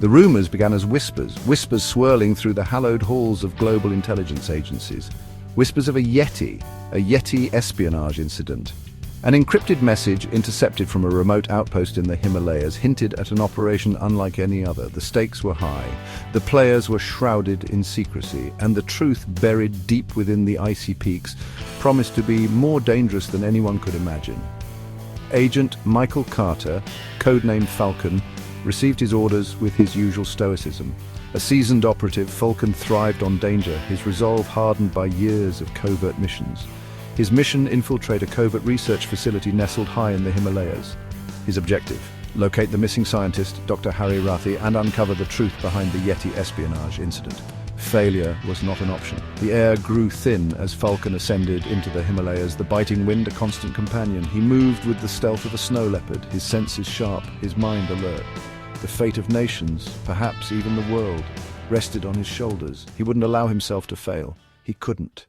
The rumors began as whispers swirling through the hallowed halls of global intelligence agencies. Whispers of a Yeti Espionage Incident. An encrypted message intercepted from a remote outpost in the Himalayas hinted at an operation unlike any other. The stakes were high, the players were shrouded in secrecy, and the truth buried deep within the icy peaks promised to be more dangerous than anyone could imagine. Agent Michael Carter, codenamed Falcon, received his orders with his usual stoicism. A seasoned operative, Falcon thrived on danger, his resolve hardened by years of covert missions. His mission: infiltrate a covert research facility nestled high in the Himalayas. His objective: locate the missing scientist, Dr. Harry Rathi, and uncover the truth behind the Yeti Espionage Incident. Failure was not an option. The air grew thin as Falcon ascended into the Himalayas, the biting wind a constant companion. He moved with the stealth of a snow leopard, his senses sharp, his mind alert. The fate of nations, perhaps even the world, rested on his shoulders. He wouldn't allow himself to fail. He couldn't.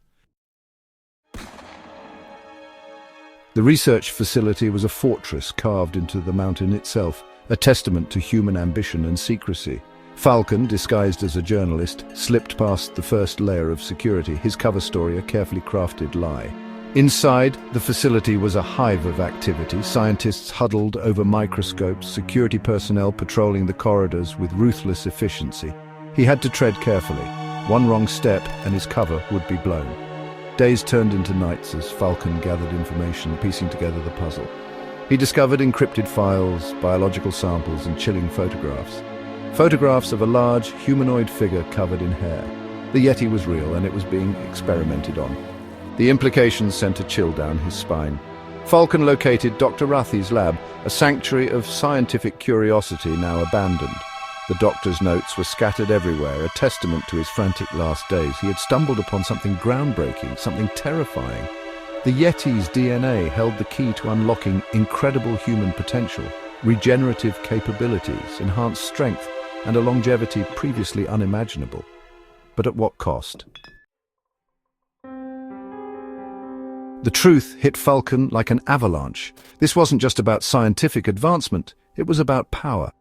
The research facility was a fortress carved into the mountain itself, a testament to human ambition and secrecy. Falcon, disguised as a journalist, slipped past the first layer of security, his cover story a carefully crafted lie. Inside, the facility was a hive of activity, scientists huddled over microscopes, security personnel patrolling the corridors with ruthless efficiency. He had to tread carefully. One wrong step and his cover would be blown. Days turned into nights as Falcon gathered information, piecing together the puzzle. He discovered encrypted files, biological samples, and chilling photographs. Photographs of a large, humanoid figure covered in hair. The Yeti was real, and it was being experimented on. The implications sent a chill down his spine. Falcon located Dr. Rathi's lab, a sanctuary of scientific curiosity now abandoned. The doctor's notes were scattered everywhere, a testament to his frantic last days. He had stumbled upon something groundbreaking, something terrifying. The Yeti's DNA held the key to unlocking incredible human potential, regenerative capabilities, enhanced strength, and a longevity previously unimaginable. But at what cost? The truth hit Falcon like an avalanche. This wasn't just about scientific advancement, it was about power.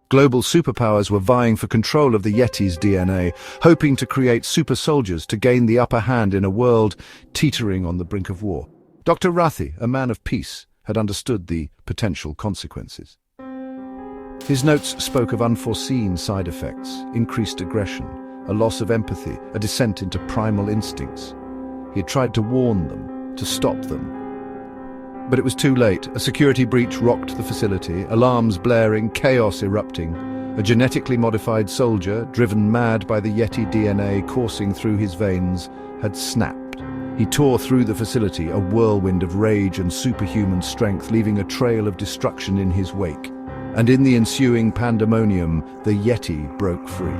Global superpowers were vying for control of the Yeti's DNA, hoping to create super soldiers to gain the upper hand in a world teetering on the brink of war. Dr. Rathi, a man of peace, had understood the potential consequences. His notes spoke of unforeseen side effects, increased aggression, a loss of empathy, a descent into primal instincts. He had tried to warn them, to stop them. But it was too late. A security breach rocked the facility, alarms blaring, chaos erupting. A genetically modified soldier, driven mad by the Yeti DNA coursing through his veins, had snapped. He tore through the facility, a whirlwind of rage and superhuman strength, leaving a trail of destruction in his wake. And in the ensuing pandemonium, the Yeti broke free.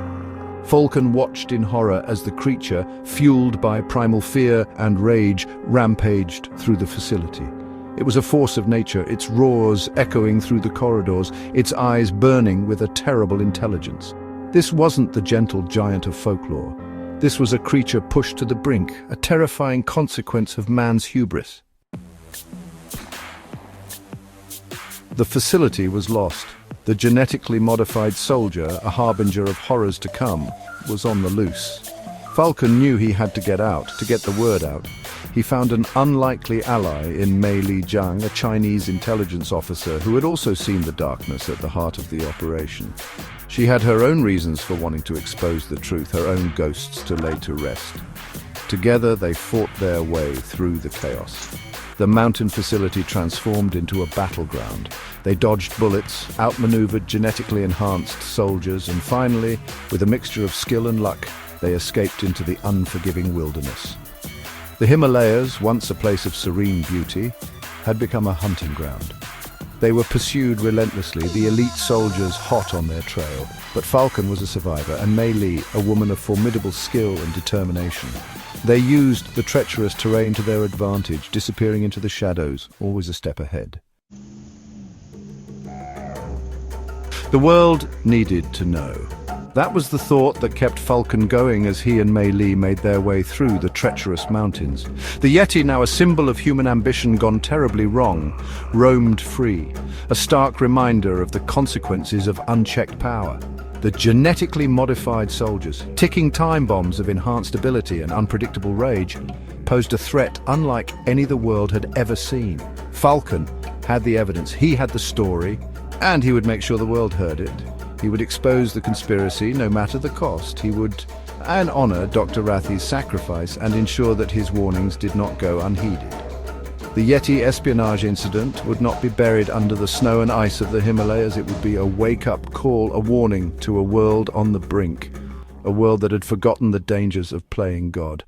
Falcon watched in horror as the creature, fueled by primal fear and rage, rampaged through the facility. It was a force of nature, its roars echoing through the corridors, its eyes burning with a terrible intelligence. This wasn't the gentle giant of folklore. This was a creature pushed to the brink, a terrifying consequence of man's hubris. The facility was lost. The genetically modified soldier, a harbinger of horrors to come, was on the loose. Falcon knew he had to get out, to get the word out. He found an unlikely ally in Mei Li Jiang, a Chinese intelligence officer who had also seen the darkness at the heart of the operation. She had her own reasons for wanting to expose the truth, her own ghosts to lay to rest. Together they fought their way through the chaos. The mountain facility transformed into a battleground. They dodged bullets, outmaneuvered genetically enhanced soldiers, and finally, with a mixture of skill and luck, they escaped into the unforgiving wilderness. The Himalayas, once a place of serene beauty, had become a hunting ground. They were pursued relentlessly, the elite soldiers hot on their trail. But Falcon was a survivor, and Mei Li, a woman of formidable skill and determination. They used the treacherous terrain to their advantage, disappearing into the shadows, always a step ahead. The world needed to know. That was the thought that kept Falcon going as he and Mei Li made their way through the treacherous mountains. The Yeti, now a symbol of human ambition gone terribly wrong, roamed free, a stark reminder of the consequences of unchecked power. The genetically modified soldiers, ticking time bombs of enhanced ability and unpredictable rage, posed a threat unlike any the world had ever seen. Falcon had the evidence, he had the story, and he would make sure the world heard it. He would expose the conspiracy no matter the cost. He would honor Dr. Rathi's sacrifice and ensure that his warnings did not go unheeded. The Yeti Espionage Incident would not be buried under the snow and ice of the Himalayas. It would be a wake-up call, a warning to a world on the brink, a world that had forgotten the dangers of playing God.